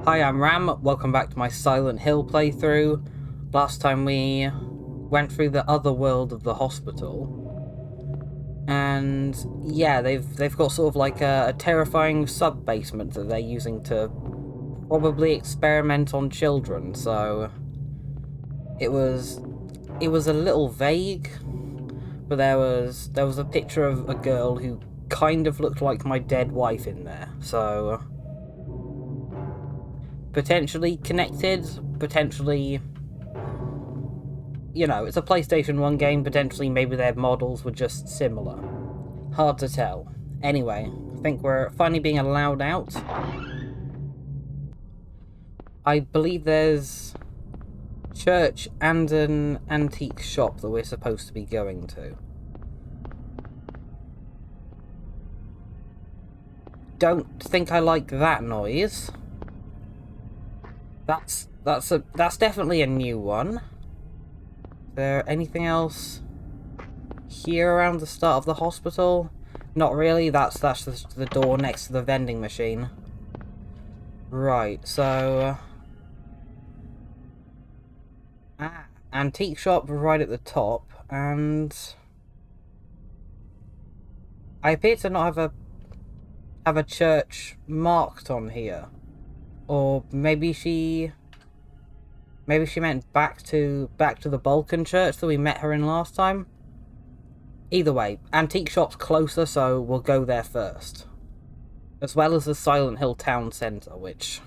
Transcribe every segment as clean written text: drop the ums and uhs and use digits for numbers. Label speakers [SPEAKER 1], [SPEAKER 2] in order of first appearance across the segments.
[SPEAKER 1] Hi, I'm Ram. Welcome back to my Silent Hill playthrough. Last time we went through the other world of the hospital. And yeah, they've got sort of like a terrifying sub-basement that they're using to probably experiment on children, so it was a little vague, but there was a picture of a girl who kind of looked like my dead wife in there, so potentially connected, potentially, you know, it's a PlayStation 1 game, potentially maybe their models were just similar. Hard to tell. Anyway, I think we're finally being allowed out. I believe there's church and an antique shop that we're supposed to be going to. Don't think I like that noise. That's definitely a new one. Is there anything else here around the start of the hospital? Not really. That's the door next to the vending machine. Right, so antique shop right at the top, and I appear to not have a church marked on here. Or maybe she meant back to the Balkan church that we met her in last time. Either way, antique shop's closer, so we'll go there first. As well as the Silent Hill town centre, which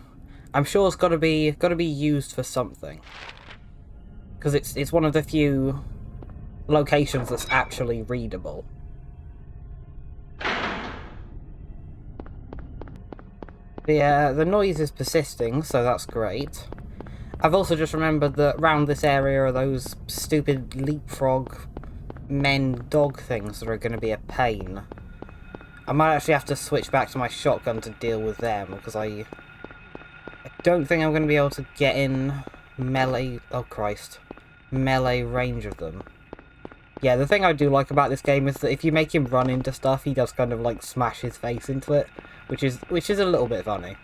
[SPEAKER 1] I'm sure has got to be used for something. Because it's one of the few locations that's actually readable. The noise is persisting, so that's great. I've also just remembered that around this area are those stupid leapfrog men-dog things that are going to be a pain. I might actually have to switch back to my shotgun to deal with them, because I don't think I'm going to be able to get in melee... oh Christ. Melee range of them. Yeah, the thing I do like about this game is that if you make him run into stuff, he does kind of like smash his face into it, which is a little bit funny.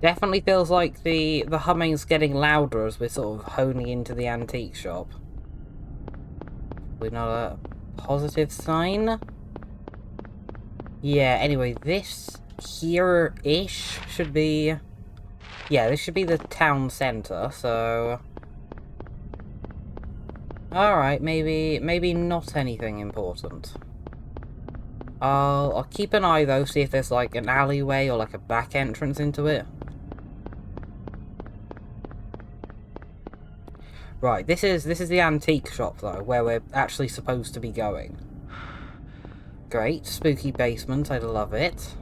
[SPEAKER 1] Definitely feels like the humming's getting louder as we're sort of honing into the antique shop. We're not a positive sign. Yeah, anyway, this here-ish should be... yeah, this should be the town centre, so... alright, maybe not anything important. I'll keep an eye, though, see if there's, like, an alleyway or, like, a back entrance into it. Right, this is the antique shop, though, where we're actually supposed to be going. Great, spooky basement, I love it.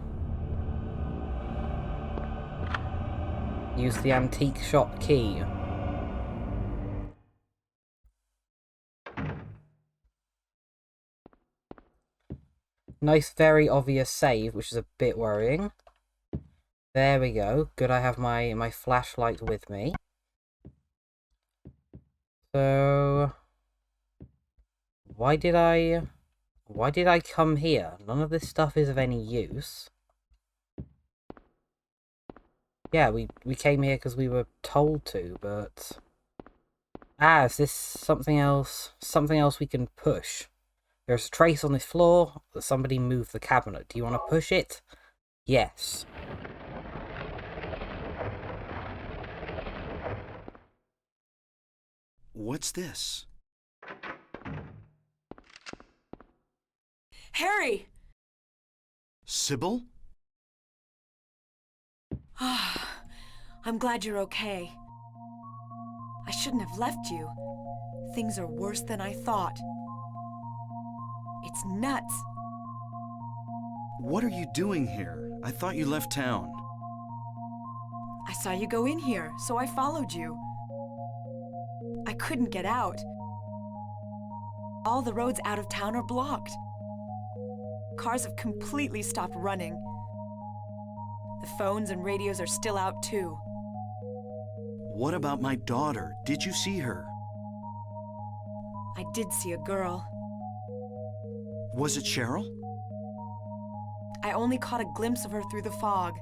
[SPEAKER 1] Use the antique shop key. Nice, very obvious save, which is a bit worrying. There we go. Good, I have my flashlight with me. So... Why did I come here? None of this stuff is of any use. Yeah, we came here because we were told to, but... ah, is this something else? Something else we can push? There's a trace on this floor that somebody moved the cabinet. Do you want to push it? Yes.
[SPEAKER 2] What's this?
[SPEAKER 3] Harry!
[SPEAKER 2] Cybil?
[SPEAKER 3] I'm glad you're okay. I shouldn't have left you. Things are worse than I thought. It's nuts.
[SPEAKER 2] What are you doing here? I thought you left town.
[SPEAKER 3] I saw you go in here, so I followed you. I couldn't get out. All the roads out of town are blocked. Cars have completely stopped running. The phones and radios are still out too.
[SPEAKER 2] What about my daughter? Did you see her?
[SPEAKER 3] I did see a girl.
[SPEAKER 2] Was it Cheryl?
[SPEAKER 3] I only caught a glimpse of her through the fog.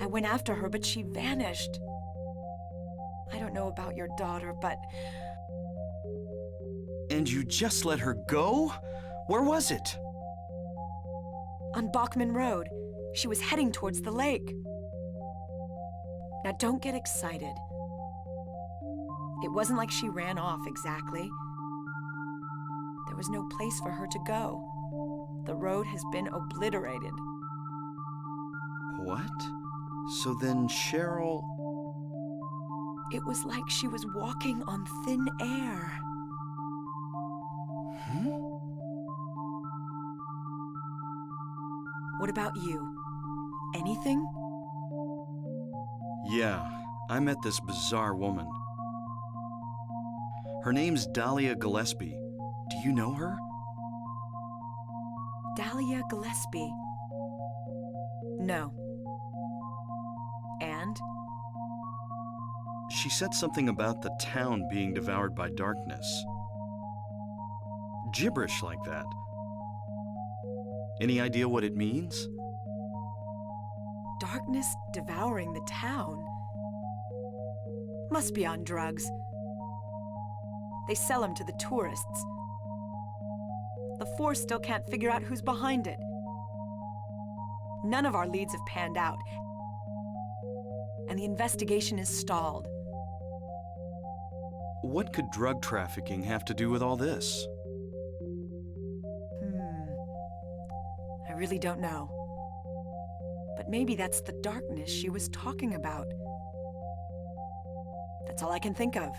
[SPEAKER 3] I went after her, but she vanished. I don't know about your daughter, but
[SPEAKER 2] And you just let her go? Where was it?
[SPEAKER 3] on Bachman Road, she was heading towards the lake. Now don't get excited. It wasn't like she ran off exactly. There was no place for her to go. The road has been obliterated.
[SPEAKER 2] What? So then Cheryl...
[SPEAKER 3] It was like she was walking on thin air.
[SPEAKER 2] Hmm?
[SPEAKER 3] What about you? Anything?
[SPEAKER 2] Yeah, I met this bizarre woman. Her name's Dahlia Gillespie. Do you know her?
[SPEAKER 3] Dahlia Gillespie. No. And?
[SPEAKER 2] She said something about the town being devoured by darkness. Gibberish like that. Any idea what it means?
[SPEAKER 3] Darkness devouring the town? Must be on drugs. They sell them to the tourists. The Force still can't figure out who's behind it. None of our leads have panned out, and the investigation is stalled.
[SPEAKER 2] What could drug trafficking have to do with all this?
[SPEAKER 3] I really don't know. But maybe that's the darkness she was talking about. That's all I can think of.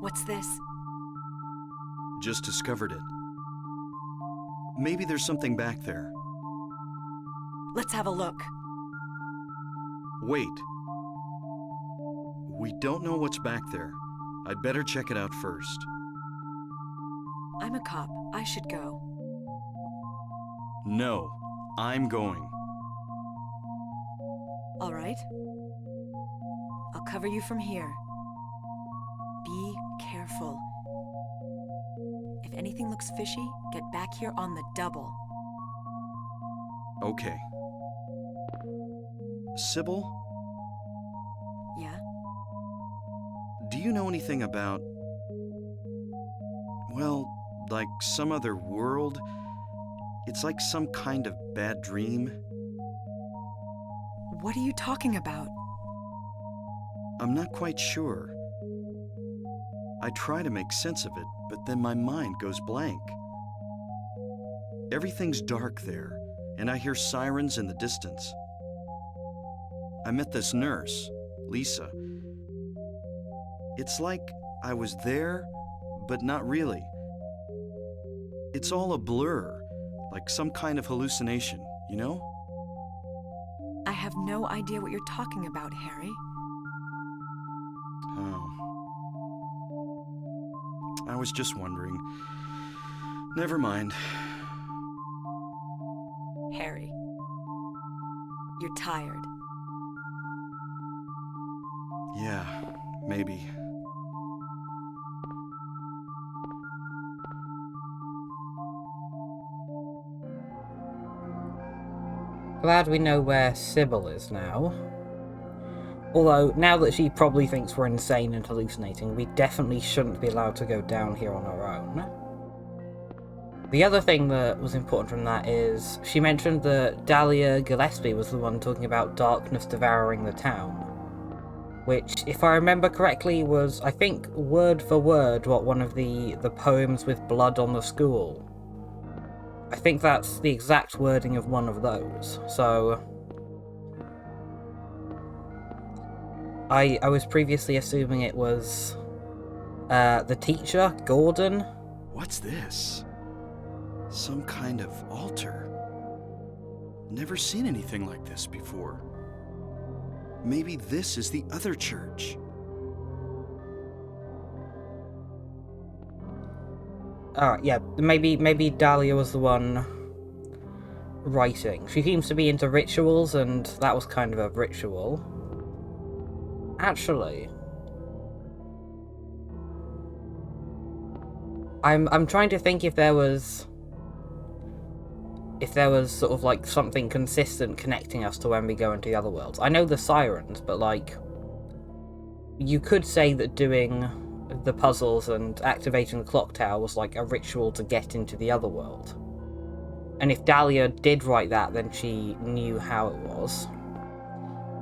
[SPEAKER 3] What's this?
[SPEAKER 2] Just discovered it. Maybe there's something back there.
[SPEAKER 3] Let's have a look.
[SPEAKER 2] Wait. We don't know what's back there. I'd better check it out first.
[SPEAKER 3] I'm a cop. I should go.
[SPEAKER 2] No, I'm going.
[SPEAKER 3] All right. I'll cover you from here. Be careful. If anything looks fishy, get back here on the double.
[SPEAKER 2] Okay. Cybil,
[SPEAKER 3] Yeah?
[SPEAKER 2] do you know anything about... well, like some other world? It's like some kind of bad dream.
[SPEAKER 3] What are you talking about?
[SPEAKER 2] I'm not quite sure. I try to make sense of it, but then my mind goes blank. Everything's dark there, and I hear sirens in the distance. I met this nurse, Lisa. It's like I was there, but not really. It's all a blur, like some kind of hallucination, you know?
[SPEAKER 3] I have no idea what you're talking about, Harry.
[SPEAKER 2] Oh. I was just wondering. Never mind.
[SPEAKER 3] Harry. You're tired.
[SPEAKER 2] Yeah, maybe.
[SPEAKER 1] Glad we know where Cybil is now. Although, now that she probably thinks we're insane and hallucinating, we definitely shouldn't be allowed to go down here on our own. The other thing that was important from that is, she mentioned that Dahlia Gillespie was the one talking about darkness devouring the town. Which, if I remember correctly, was, I think, word for word what one of the poems with blood on the school. I think that's the exact wording of one of those, so... I was previously assuming it was the teacher, Gordon.
[SPEAKER 2] What's this? Some kind of altar. Never seen anything like this before. Maybe this is the other church.
[SPEAKER 1] Yeah, maybe Dahlia was the one writing. She seems to be into rituals, and that was kind of a ritual. Actually, I'm trying to think if there was sort of like something consistent connecting us to when we go into the other worlds. I know the sirens, but like you could say that doing the puzzles and activating the clock tower was like a ritual to get into the other world. And if Dahlia did write that, then she knew how it was.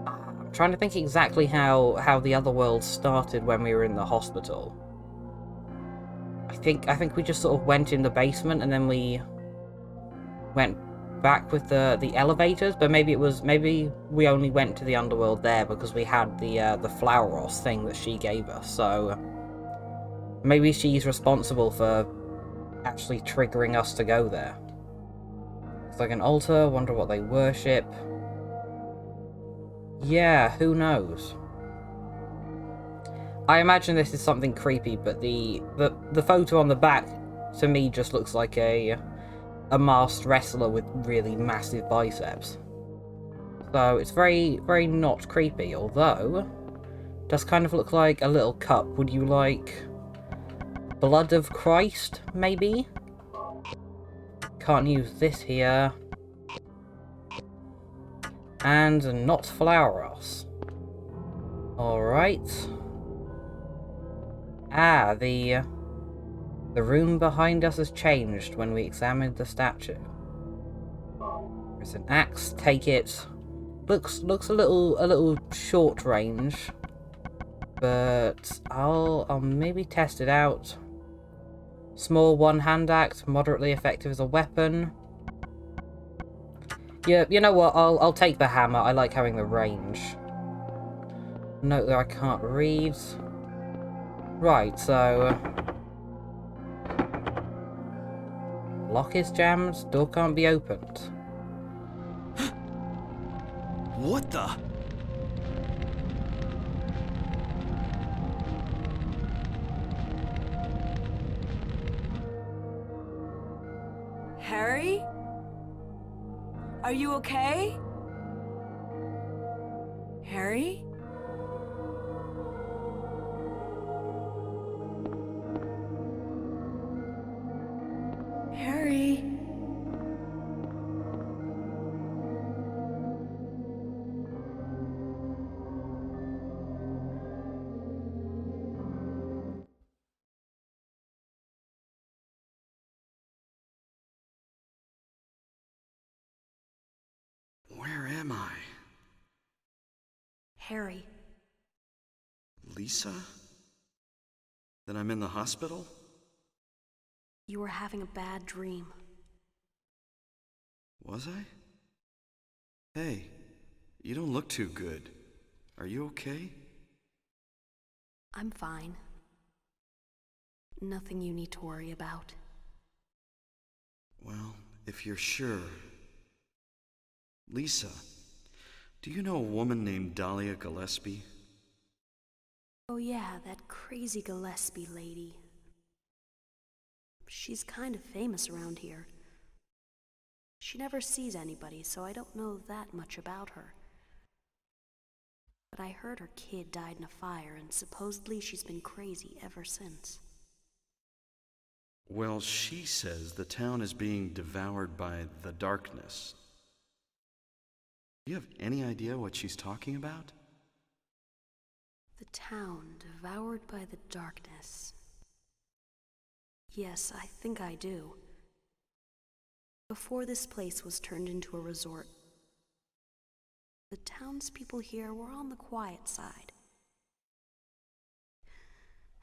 [SPEAKER 1] I'm trying to think exactly how the other world started when we were in the hospital. I think we just sort of went in the basement and then we went back with the elevators, but maybe we only went to the underworld there because we had the Flowros thing that she gave us. So maybe she's responsible for actually triggering us to go there. It's like an altar. Wonder what they worship. Yeah, who knows? I imagine this is something creepy, but the photo on the back to me just looks like a masked wrestler with really massive biceps. So it's very, very not creepy, although it does kind of look like a little cup. Would you like blood of Christ, maybe? Can't use this here. And not Flowros. Alright. Ah, the room behind us has changed when we examined the statue. There's an axe, take it. Looks a little short range, but I'll maybe test it out. Small one-hand axe, moderately effective as a weapon. Yeah, you know what? I'll take the hammer. I like having the range. Note that I can't read. Right, so lock is jammed. Door can't be opened.
[SPEAKER 2] What the?
[SPEAKER 3] Harry? Are you okay? Harry? Harry?
[SPEAKER 2] Where am I?
[SPEAKER 4] Harry.
[SPEAKER 2] Lisa? Then I'm in the hospital?
[SPEAKER 4] You were having a bad dream.
[SPEAKER 2] Was I? Hey, you don't look too good. Are you okay?
[SPEAKER 4] I'm fine. Nothing you need to worry about.
[SPEAKER 2] Well, if you're sure. Lisa, do you know a woman named Dahlia Gillespie?
[SPEAKER 4] Oh yeah, that crazy Gillespie lady. She's kind of famous around here. She never sees anybody, so I don't know that much about her. But I heard her kid died in a fire, and supposedly she's been crazy ever since.
[SPEAKER 2] Well, she says the town is being devoured by the darkness. Do you have any idea what she's talking about?
[SPEAKER 4] The town devoured by the darkness. Yes, I think I do. Before this place was turned into a resort, the townspeople here were on the quiet side.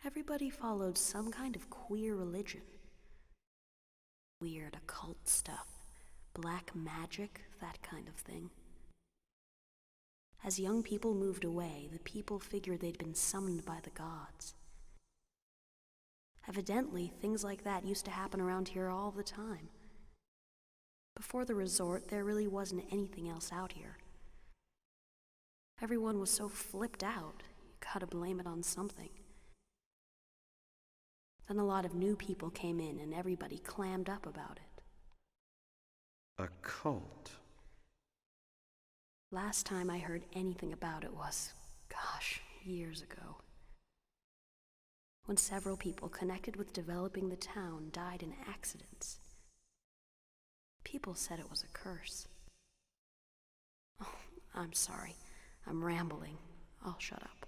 [SPEAKER 4] Everybody followed some kind of queer religion. Weird occult stuff, black magic, that kind of thing. As young people moved away, the people figured they'd been summoned by the gods. Evidently, things like that used to happen around here all the time. Before the resort, there really wasn't anything else out here. Everyone was so flipped out, you gotta blame it on something. Then a lot of new people came in and everybody clammed up about it.
[SPEAKER 2] A cult?
[SPEAKER 4] Last time I heard anything about it was, gosh, years ago. when several people connected with developing the town died in accidents. People said it was a curse. Oh, I'm sorry. I'm rambling. I'll shut up.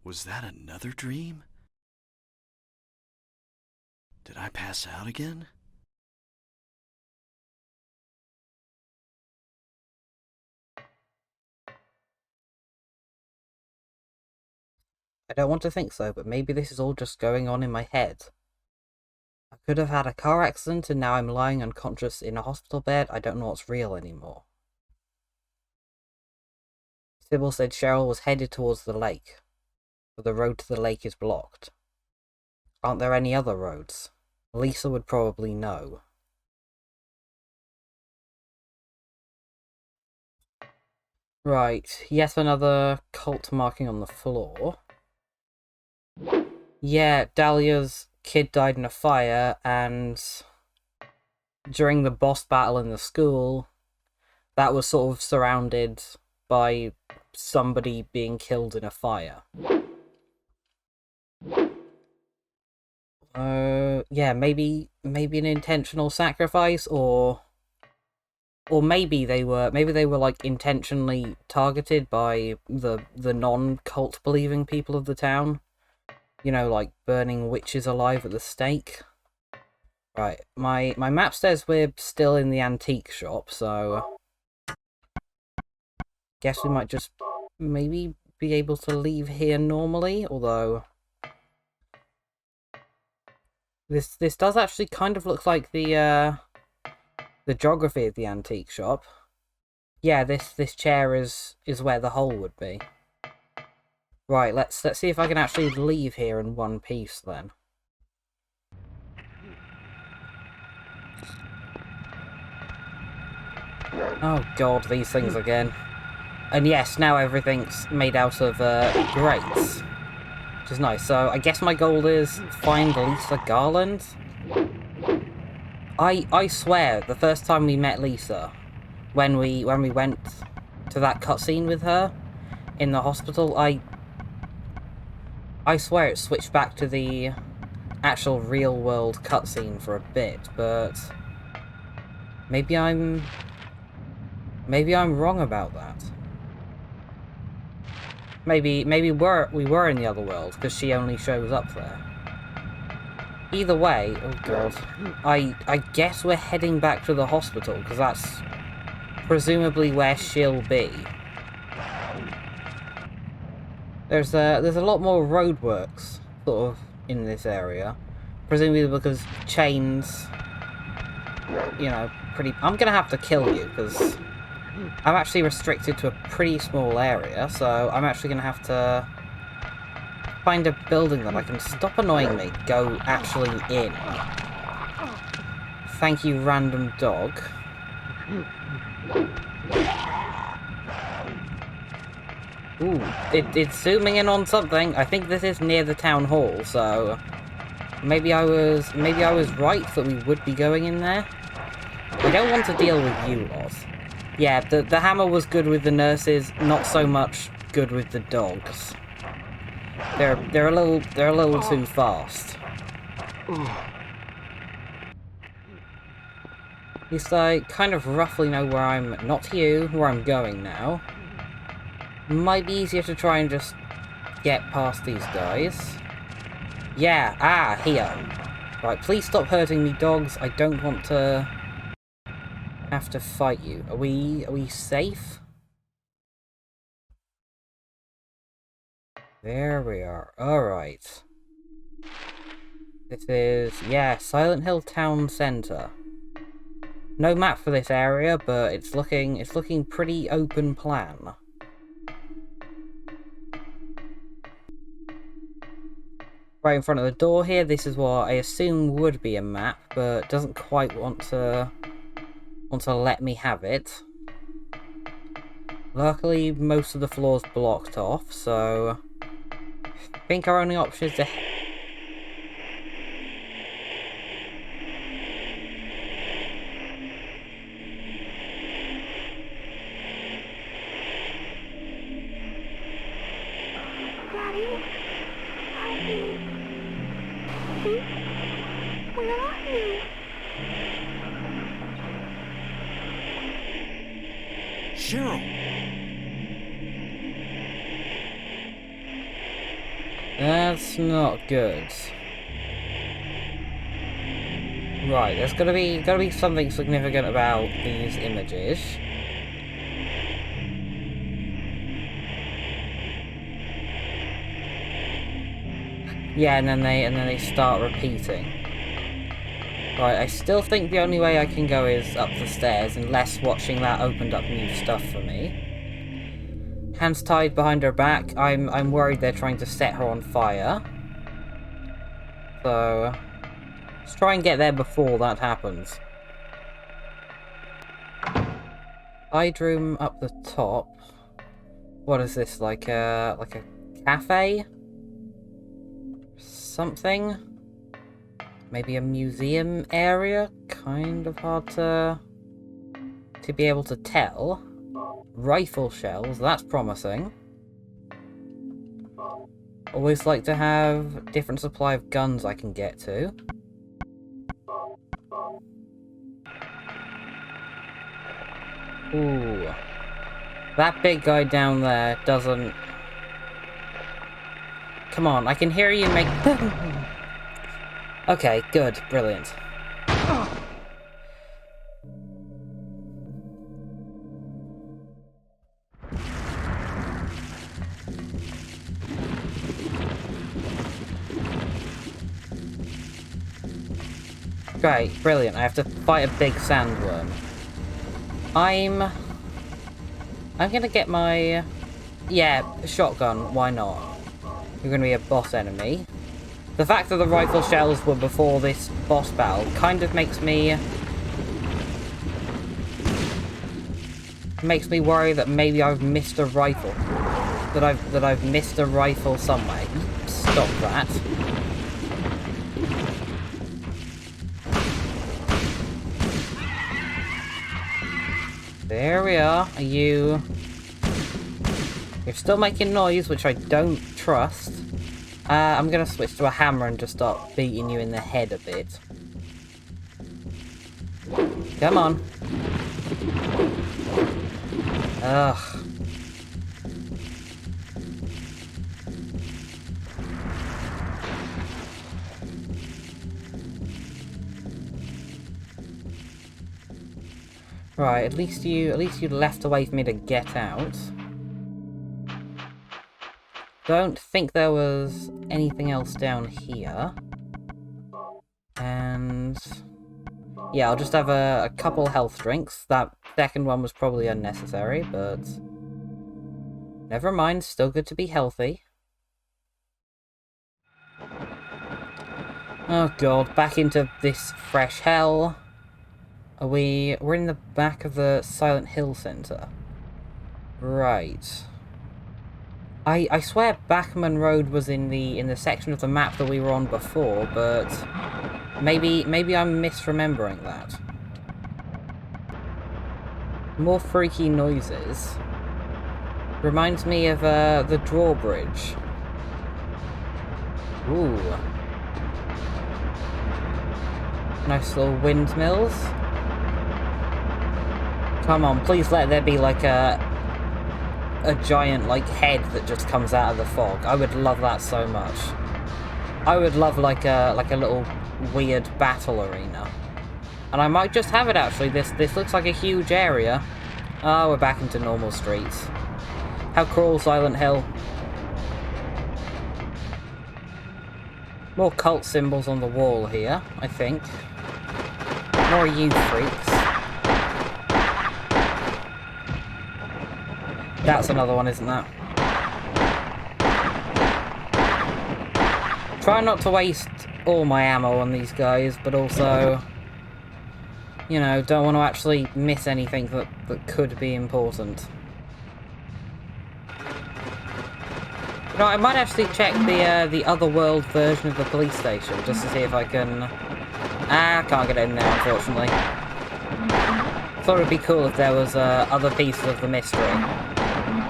[SPEAKER 2] Was that another dream? Did I pass out again?
[SPEAKER 1] I don't want to think so, but maybe this is all just going on in my head. I could have had a car accident and now I'm lying unconscious in a hospital bed. I don't know what's real anymore. Cybil said Cheryl was headed towards the lake, but the road to the lake is blocked. Aren't there any other roads? Lisa would probably know. Right, yet another cult marking on the floor. Yeah, Dahlia's kid died in a fire, and during the boss battle in the school, that was sort of surrounded by somebody being killed in a fire. Yeah, maybe an intentional sacrifice, or maybe they were like intentionally targeted by the non-cult believing people of the town. You know, like burning witches alive at the stake. Right, my map says we're still in the antique shop, so guess we might just maybe be able to leave here normally, although this does actually kind of look like the geography of the antique shop. Yeah, this chair is where the hole would be. Right, let's see if I can actually leave here in one piece then. Oh god, these things again. And yes, now everything's made out of grates, which is nice. So I guess my goal is find Lisa Garland. I swear, the first time we met Lisa, when we went to that cutscene with her in the hospital, I swear it switched back to the actual real-world cutscene for a bit, but maybe I'm wrong about that. Maybe we were in the other world because she only shows up there. Either way, oh god, I guess we're heading back to the hospital because that's presumably where she'll be. There's a lot more roadworks sort of in this area, presumably because chains, you know, pretty. I'm gonna have to kill you because I'm actually restricted to a pretty small area, so I'm actually gonna have to find a building that I can stop annoying me. Go actually in. Thank you, random dog. Ooh, it's zooming in on something. I think this is near the town hall, so maybe I was right that we would be going in there. I don't want to deal with you lot. Yeah, the hammer was good with the nurses, not so much good with the dogs. They're a little too fast. At least I kind of roughly know where I'm, not you, where I'm going now. Might be easier to try and just get past these guys. Yeah, here. Right, please stop hurting me, dogs. I don't want to have to fight you. Are we safe? There we are. Alright. This is, yeah, Silent Hill Town Centre. No map for this area, but it's looking pretty open plan. Right in front of the door here, this is what I assume would be a map, but doesn't quite want to let me have it. Luckily, most of the floor's blocked off, so I think our only option is to...
[SPEAKER 2] Cheryl!
[SPEAKER 1] That's not good. Right, there's gotta be something significant about these images. Yeah, and then they start repeating. Right, I still think the only way I can go is up the stairs, unless watching that opened up new stuff for me. Hands tied behind her back. I'm worried they're trying to set her on fire. So let's try and get there before that happens. Side room up the top. What is this, like a cafe? Something? Maybe a museum area? Kind of hard to be able to tell. Rifle shells, that's promising. Always like to have different supply of guns I can get to. Ooh. That big guy down there doesn't... Come on, I can hear you make... Okay, good, brilliant. Great, brilliant. I have to fight a big sandworm. I'm gonna get my... Yeah, shotgun, why not? You're gonna be a boss enemy. The fact that the rifle shells were before this boss battle kind of makes me worry that maybe I've missed a rifle. That I've missed a rifle somewhere. Stop that. There we are. You're still making noise, which I don't trust. I'm gonna switch to a hammer and just start beating you in the head a bit. Come on. Ugh. Right, at least you left a way for me to get out. Don't think there was anything else down here. And yeah, I'll just have a couple health drinks. That second one was probably unnecessary, but never mind, still good to be healthy. Oh god, back into this fresh hell. We're in the back of the Silent Hill Centre. Right. I swear Backman Road was in the section of the map that we were on before, but maybe I'm misremembering that. More freaky noises. Reminds me of the drawbridge. Ooh. Nice little windmills. Come on, please let there be like a giant like head that just comes out of the fog. I would love that so much. I would love like a little weird battle arena. And I might just have it actually. This looks like a huge area. Oh, we're back into normal streets. How cruel, Silent Hill. More cult symbols on the wall here, I think. More you freaks. That's another one, isn't that? Try not to waste all my ammo on these guys, but also, you know, don't want to actually miss anything that could be important. You know, I might actually check the otherworld version of the police station, just to see if I can... I can't get in there, unfortunately. Thought it'd be cool if there was other pieces of the mystery.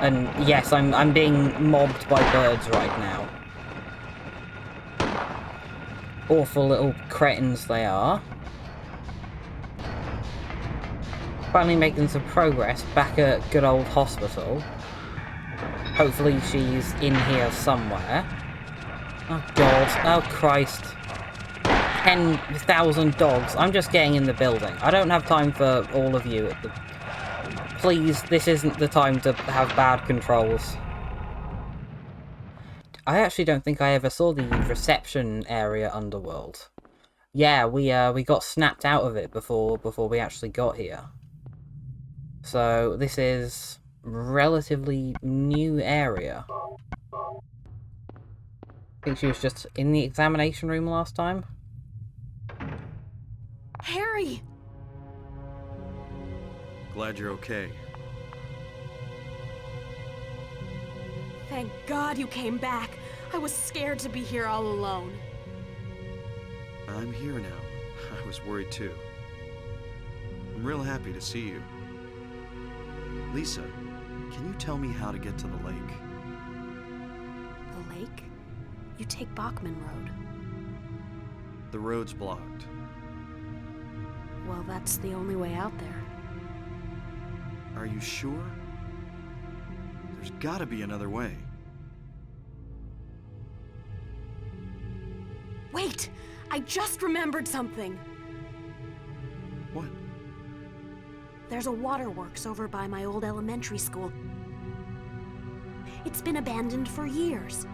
[SPEAKER 1] And yes, I'm being mobbed by birds right now. Awful little cretins they are. Finally making some progress back at good old hospital. Hopefully she's in here somewhere. Oh god, oh Christ. 10,000 dogs. I'm just getting in the building. I don't have time for all of you. Please, this isn't the time to have bad controls. I actually don't think I ever saw the reception area underworld. Yeah, we got snapped out of it before we actually got here. So this is relatively new area. I think she was just in the examination room last time.
[SPEAKER 4] Harry!
[SPEAKER 2] Glad you're okay.
[SPEAKER 4] Thank God you came back. I was scared to be here all alone.
[SPEAKER 2] I'm here now. I was worried too. I'm real happy to see you. Lisa, can you tell me how to get to the lake?
[SPEAKER 4] The lake? You take Bachman Road.
[SPEAKER 2] The road's blocked.
[SPEAKER 4] Well, that's the only way out there.
[SPEAKER 2] Are you sure? There's gotta be another way.
[SPEAKER 4] Wait! I just remembered something!
[SPEAKER 2] What?
[SPEAKER 4] There's a waterworks over by my old elementary school. It's been abandoned for years.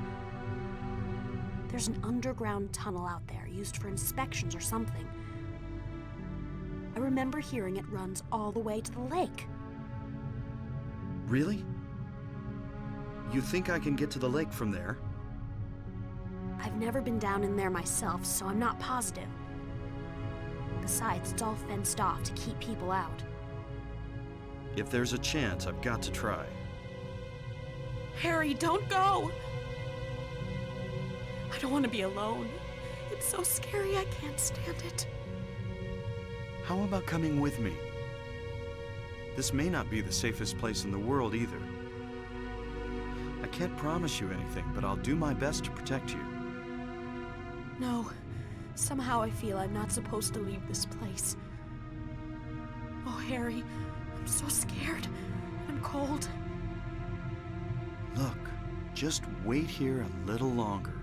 [SPEAKER 4] There's an underground tunnel out there, used for inspections or something. I remember hearing it runs all the way to the lake.
[SPEAKER 2] Really? You think I can get to the lake from there?
[SPEAKER 4] I've never been down in there myself, so I'm not positive. Besides, it's all fenced off to keep people out.
[SPEAKER 2] If there's a chance, I've got to try.
[SPEAKER 4] Harry, don't go! I don't want to be alone. It's so scary, I can't stand it.
[SPEAKER 2] How about coming with me? This may not be the safest place in the world either. I can't promise you anything, but I'll do my best to protect you.
[SPEAKER 4] No. Somehow I feel I'm not supposed to leave this place. Oh, Harry, I'm so scared and cold.
[SPEAKER 2] Look, just wait here a little longer.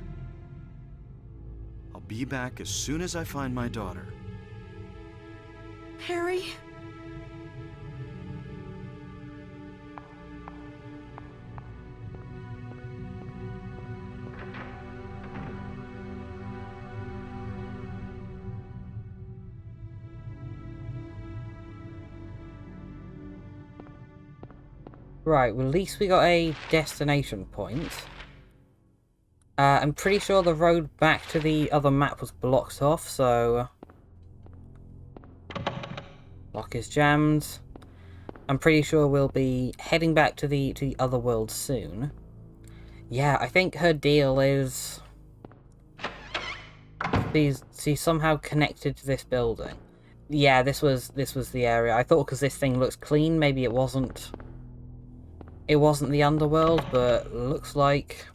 [SPEAKER 2] I'll be back as soon as I find my daughter.
[SPEAKER 4] Harry?
[SPEAKER 1] Right, well at least we got a destination point. I'm pretty sure the road back to the other map was blocked off, so... Lock is jammed. I'm pretty sure we'll be heading back to the other world soon. Yeah, I think her deal is... She's somehow connected to this building. Yeah, this was the area. I thought because this thing looks clean, maybe it wasn't... It wasn't the underworld, but looks like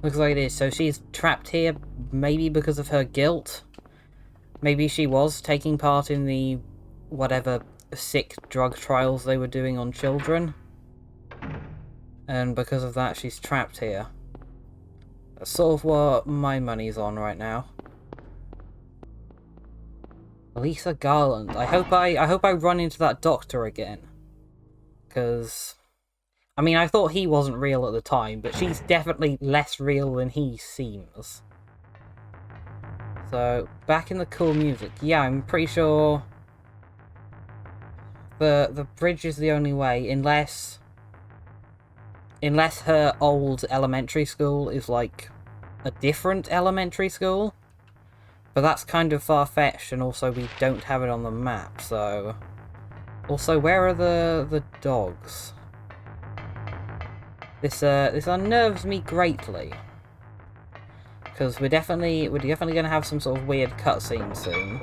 [SPEAKER 1] it is. So she's trapped here, maybe because of her guilt. Maybe she was taking part in the whatever sick drug trials they were doing on children, and because of that, she's trapped here. That's sort of what my money's on right now. Lisa Garland. I hope I run into that doctor again, because. I mean, I thought he wasn't real at the time, but she's definitely less real than he seems. So, back in the cool music. Yeah, I'm pretty sure the bridge is the only way, unless her old elementary school is like a different elementary school. But that's kind of far-fetched, and also we don't have it on the map, so... Also, where are the dogs? This unnerves me greatly, because we're definitely gonna have some sort of weird cutscene soon.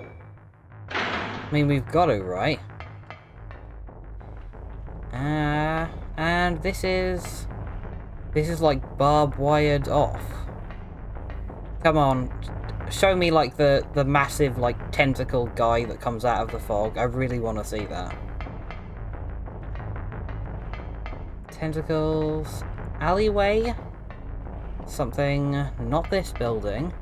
[SPEAKER 1] I mean, we've got to, right? And this is like barbed wired off. Come on, show me like the massive like tentacle guy that comes out of the fog. I really want to see that. Tentacles. Alleyway? Something, not this building.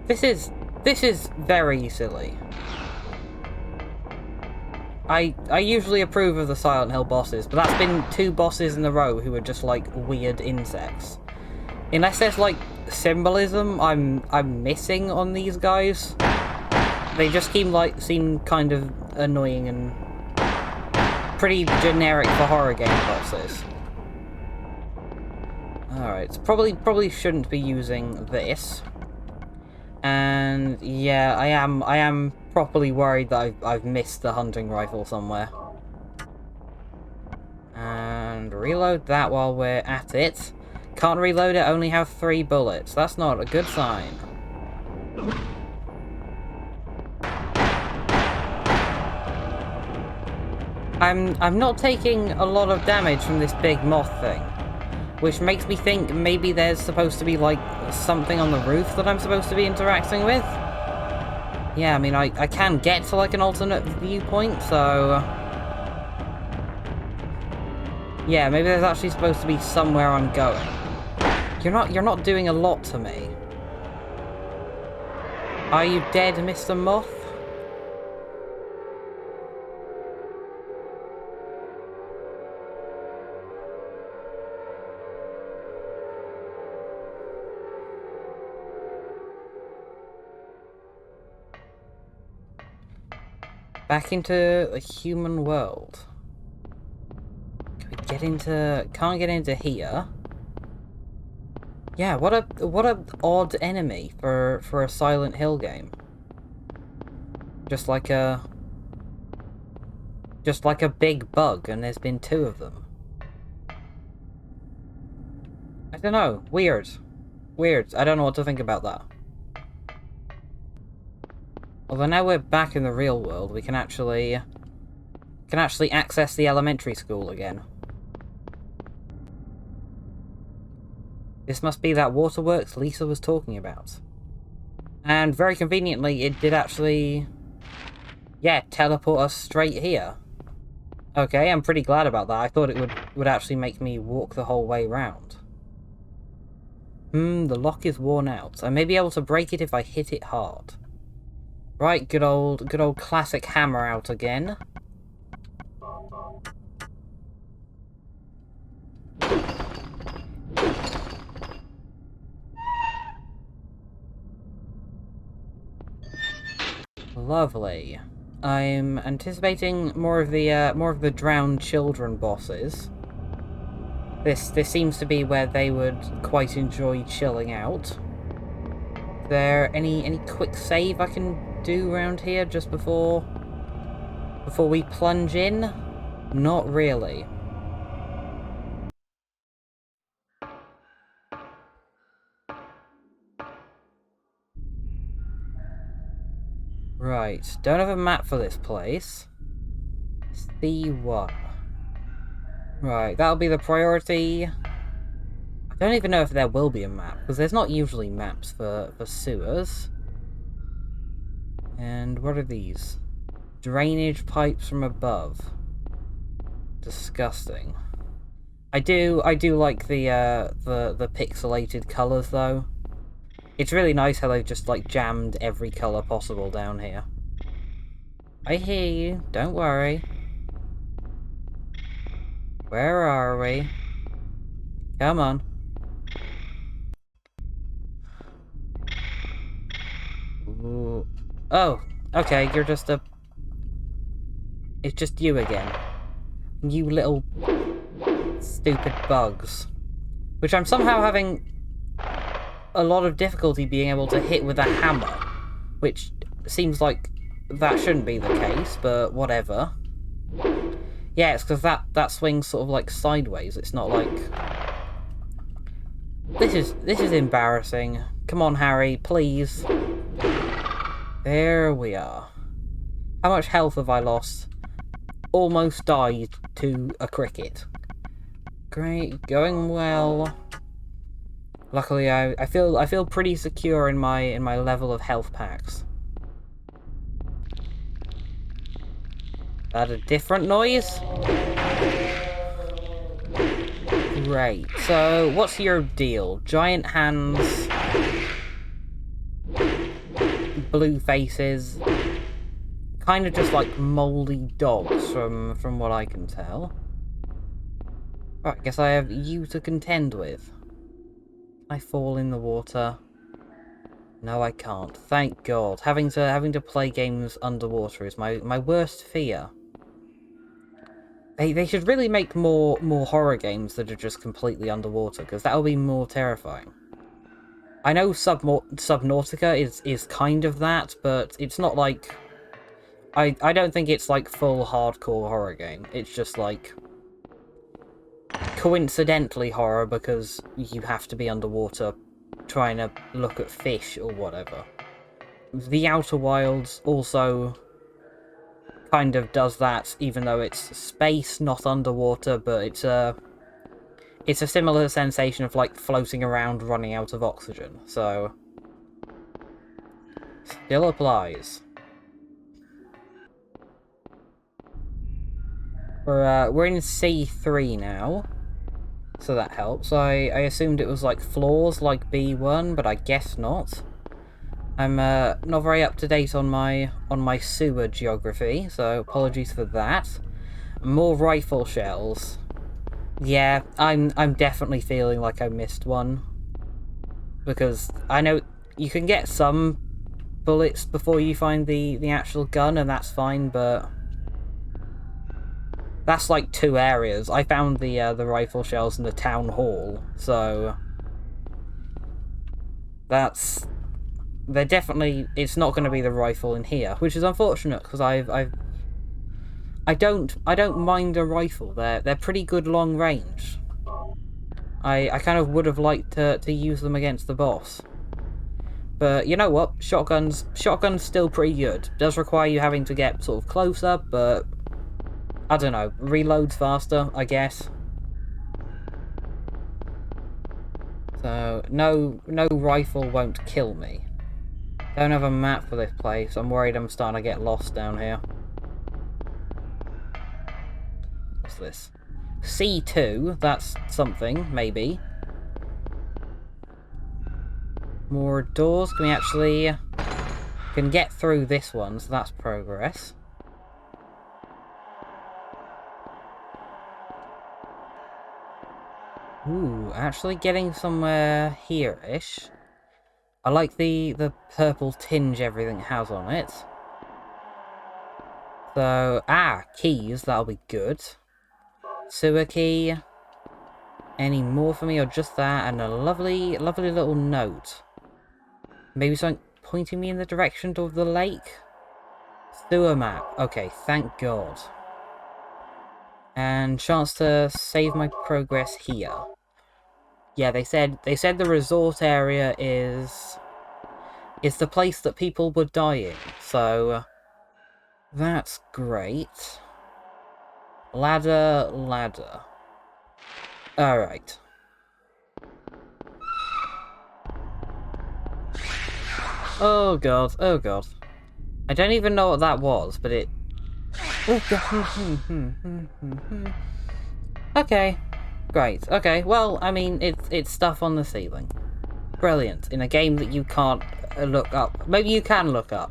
[SPEAKER 1] This is very silly. I usually approve of the Silent Hill bosses, but that's been 2 bosses in a row who are just like weird insects. Unless there's like symbolism I'm missing on these guys. They just seem kind of annoying and pretty generic for horror game bosses. Alright, so probably shouldn't be using this. And yeah, I am properly worried that I've missed the hunting rifle somewhere. And reload that while we're at it. Can't reload it, only have 3 bullets. That's not a good sign. I'm not taking a lot of damage from this big moth thing, which makes me think maybe there's supposed to be, like, something on the roof that I'm supposed to be interacting with. Yeah, I mean, I can get to, like, an alternate viewpoint, so... yeah, maybe there's actually supposed to be somewhere I'm going. You're not doing a lot to me. Are you dead, Mr. Moth? Back into the human world. Can we get into... can't get into here. Yeah, what a odd enemy for a Silent Hill game. Just like a big bug, and there's been 2 of them. I don't know. Weird. Weird. I don't know what to think about that. Although now we're back in the real world, we can actually access the elementary school again. This must be that waterworks Lisa was talking about. And very conveniently, it did actually, yeah, teleport us straight here. Okay, I'm pretty glad about that. I thought it would actually make me walk the whole way round. The lock is worn out. I may be able to break it if I hit it hard. Right, good old classic hammer out again. Lovely. I'm anticipating more of the drowned children bosses. This seems to be where they would quite enjoy chilling out. Is there any quick save I can do around here just before we plunge in? Not really. Right, don't have a map for this place. See what? Right, that'll be the priority. I don't even know if there will be a map, because there's not usually maps for sewers. And what are these? Drainage pipes from above. Disgusting. I do like the pixelated colours though. It's really nice how they've just like jammed every colour possible down here. I hear you, don't worry. Where are we? Come on. Ooh. Oh, okay, you're just a... it's just you again. You little stupid bugs. Which I'm somehow having a lot of difficulty being able to hit with a hammer. Which seems like that shouldn't be the case, but whatever. Yeah, it's because that swings sort of like sideways. It's not like... This is embarrassing. Come on, Harry, please. There we are. How much health have I lost? almost died to a cricket. Great, going well. Luckily, I feel pretty secure in my level of health packs. That a different noise? Great. So, what's your deal? Giant hands, blue faces, kind of just like moldy dogs from what I can tell. Right, I guess I have you to contend with. Can I fall in the water? No, I can't. Thank God. Having to play games underwater is my worst fear. They should really make more horror games that are just completely underwater, because that'll be more terrifying. I know Subnautica is kind of that, but it's not like... I don't think it's like full hardcore horror game. It's just like... coincidentally horror because you have to be underwater trying to look at fish or whatever. The Outer Wilds also kind of does that, even though it's space, not underwater, but it's a similar sensation of like floating around running out of oxygen, so still applies. We're in C3 now, so that helps. I assumed it was like floors like B1, but I guess not. I'm not very up to date on my sewer geography, so apologies for that. More rifle shells. Yeah, I'm definitely feeling like I missed one, because I know you can get some bullets before you find the actual gun, and that's fine, but that's like 2 areas. I found the rifle shells in the town hall, so they're definitely... it's not going to be the rifle in here, which is unfortunate, because I don't mind a rifle. They're pretty good long range. I kind of would have liked to use them against the boss. But you know what? Shotgun's still pretty good. Does require you having to get sort of close up, but I don't know, reloads faster, I guess. So no rifle won't kill me. Don't have a map for this place. I'm worried I'm starting to get lost down here. What's this? C2, that's something, maybe. More doors. Can we actually... can get through this one, so that's progress. Ooh, actually getting somewhere here-ish. I like the purple tinge everything has on it. So, keys, that'll be good. Sewer key. Any more for me, or just that? And a lovely little note. Maybe something pointing me in the direction of the lake? Sewer map. Okay, thank God. And chance to save my progress here. Yeah, they said the resort area is the place that people were dying, so that's great. Ladder. Alright. Oh god. I don't even know what that was, but it... Okay. Great. Okay, well, I mean, it's stuff on the ceiling. Brilliant. In a game that you can't look up. Maybe you can look up.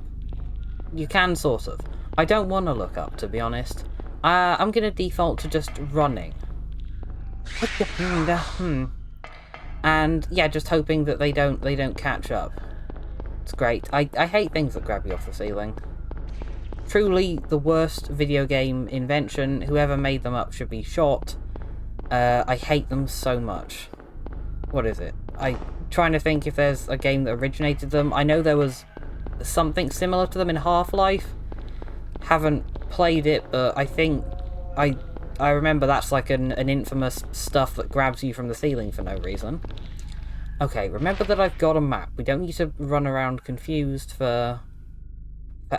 [SPEAKER 1] You can, sort of. I don't want to look up, to be honest. I'm going to default to just running. And, yeah, just hoping that they don't catch up. It's great. I hate things that grab you off the ceiling. Truly the worst video game invention. Whoever made them up should be shot. I hate them so much. What is it? I'm trying to think if there's a game that originated them. I know there was something similar to them in Half-Life. Haven't played it, but I think I remember that's like an infamous stuff that grabs you from the ceiling for no reason. Okay, remember that I've got a map. We don't need to run around confused for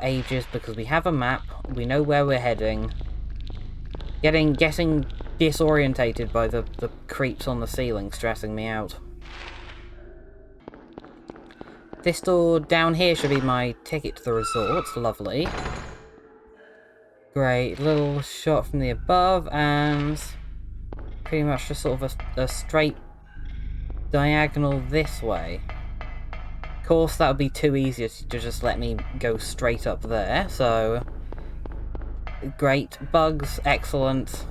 [SPEAKER 1] ages, because we have a map. We know where we're heading. Getting disorientated by the creeps on the ceiling, stressing me out. This door down here should be my ticket to the resort. Lovely. Great. Little shot from the above, and pretty much just sort of a straight diagonal this way. Of course, that would be too easy to just let me go straight up there, so... Great. Bugs. Excellent.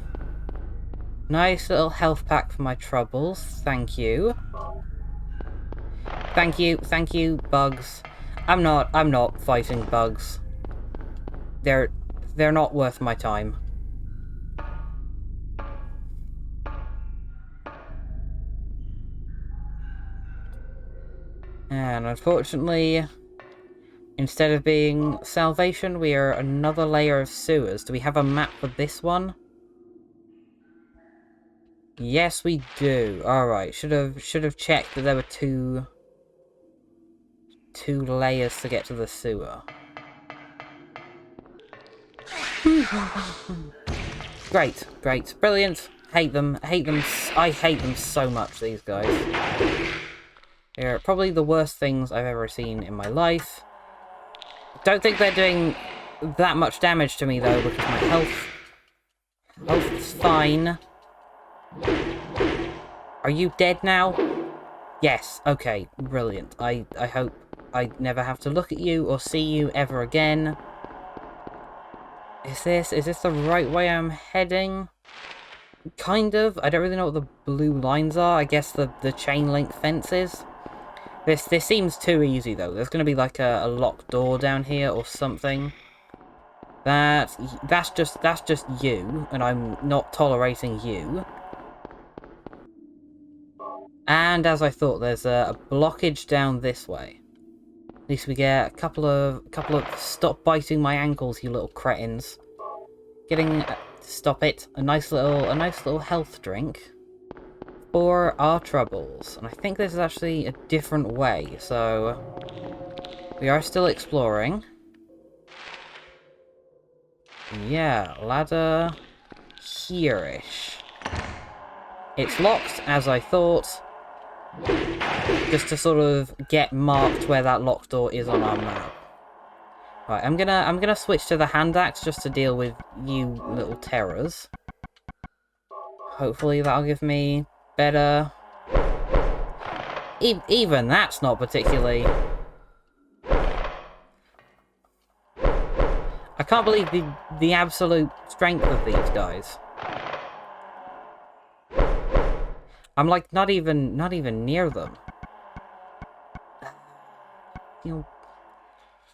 [SPEAKER 1] Nice little health pack for my troubles. Thank you. Thank you, bugs. I'm not fighting bugs. They're not worth my time. And unfortunately, instead of being salvation, we are another layer of sewers. Do we have a map for this one? Yes, we do. Alright, should have checked that there were two layers to get to the sewer. Great, brilliant. I hate them so much, these guys. They're probably the worst things I've ever seen in my life. Don't think they're doing that much damage to me, though, because my health's fine. Are you dead now? Yes, okay, brilliant. I hope I never have to look at you or see you ever again. Is this the right way I'm heading? Kind of. I don't really know what the blue lines are. I guess the chain-link fences. This seems too easy, though. There's going to be like a locked door down here or something. That's just you, and I'm not tolerating you. And as I thought, there's a blockage down this way. At least we get a couple of stop biting my ankles, you little cretins. Getting stop it. A nice little health drink for our troubles. And I think this is actually a different way, so we are still exploring. Yeah, ladder here-ish. It's locked, as I thought. Just to sort of get marked where that locked door is on our map. Right, I'm gonna switch to the hand axe just to deal with you little terrors. Hopefully that'll give me better. Even that's not particularly. I can't believe the absolute strength of these guys. I'm like not even near them. You know,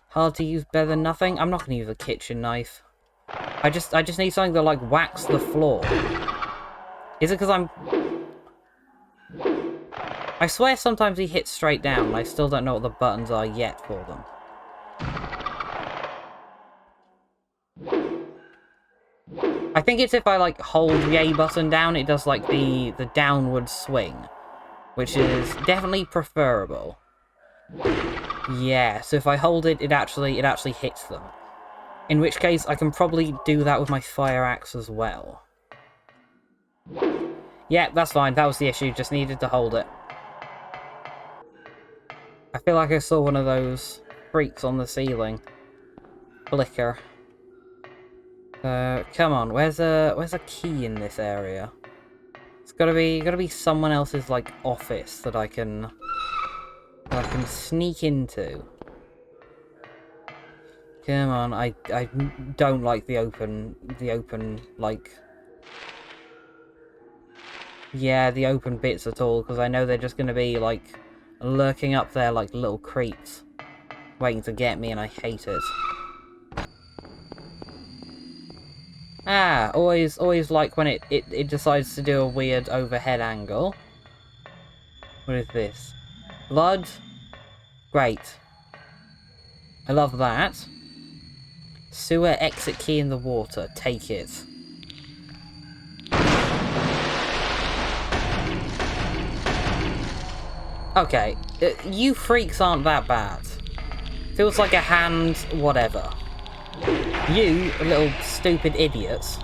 [SPEAKER 1] hard to use, better than nothing. I'm not gonna use a kitchen knife. I just need something that like whacks the floor. Is it because I'm? I swear sometimes he hits straight down, and I still don't know what the buttons are yet for them. I think it's if I like hold the A button down, it does like the downward swing, which is definitely preferable. Yeah, so if I hold it, it actually hits them. In which case, I can probably do that with my fire axe as well. Yeah, that's fine. That was the issue. Just needed to hold it. I feel like I saw one of those freaks on the ceiling flicker. Come on. Where's a key in this area? It's gotta be someone else's like office that I can sneak into. Come on. I don't like the open like. Yeah, the open bits at all, because I know they're just going to be, like, lurking up there like little creeps, waiting to get me, and I hate it. Ah, always like when it decides to do a weird overhead angle. What is this? Blood? Great. I love that. Sewer exit key in the water. Take it. Okay, you freaks aren't that bad. Feels like a hand, whatever. You little stupid idiots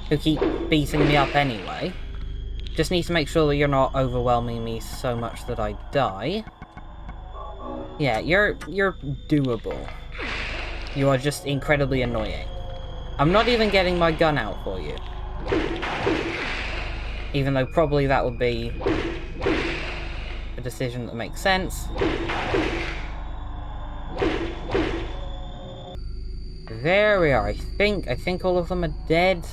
[SPEAKER 1] who keep beating me up anyway. Just need to make sure that you're not overwhelming me so much that I die. Yeah, you're doable. You are just incredibly annoying. I'm not even getting my gun out for you. Even though probably that would be a decision that makes sense. There we are. I think all of them are dead.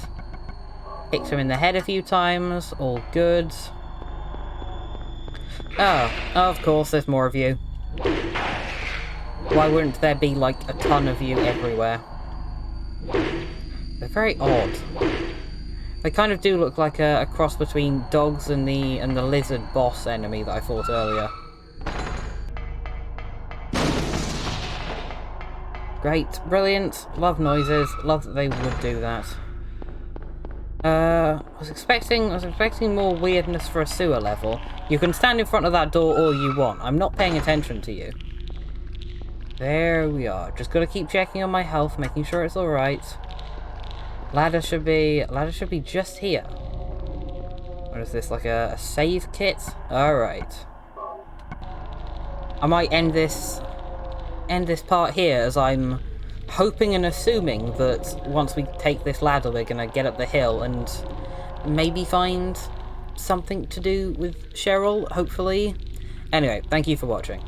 [SPEAKER 1] Kicked him in the head a few times. All good. Oh, of course, there's more of you. Why wouldn't there be, like, a ton of you everywhere? They're very odd. They kind of do look like a cross between dogs and the lizard boss enemy that I fought earlier. Great, brilliant, love noises, love that they would do that. I was expecting more weirdness for a sewer level. You can stand in front of that door all you want. I'm not paying attention to you. There we are. Just gotta keep checking on my health, making sure it's alright. Ladder should be just here. What is this, like a save kit? Alright. I might end this part here, as I'm hoping and assuming that once we take this ladder we're gonna get up the hill and maybe find something to do with Cheryl, hopefully. Anyway, thank you for watching.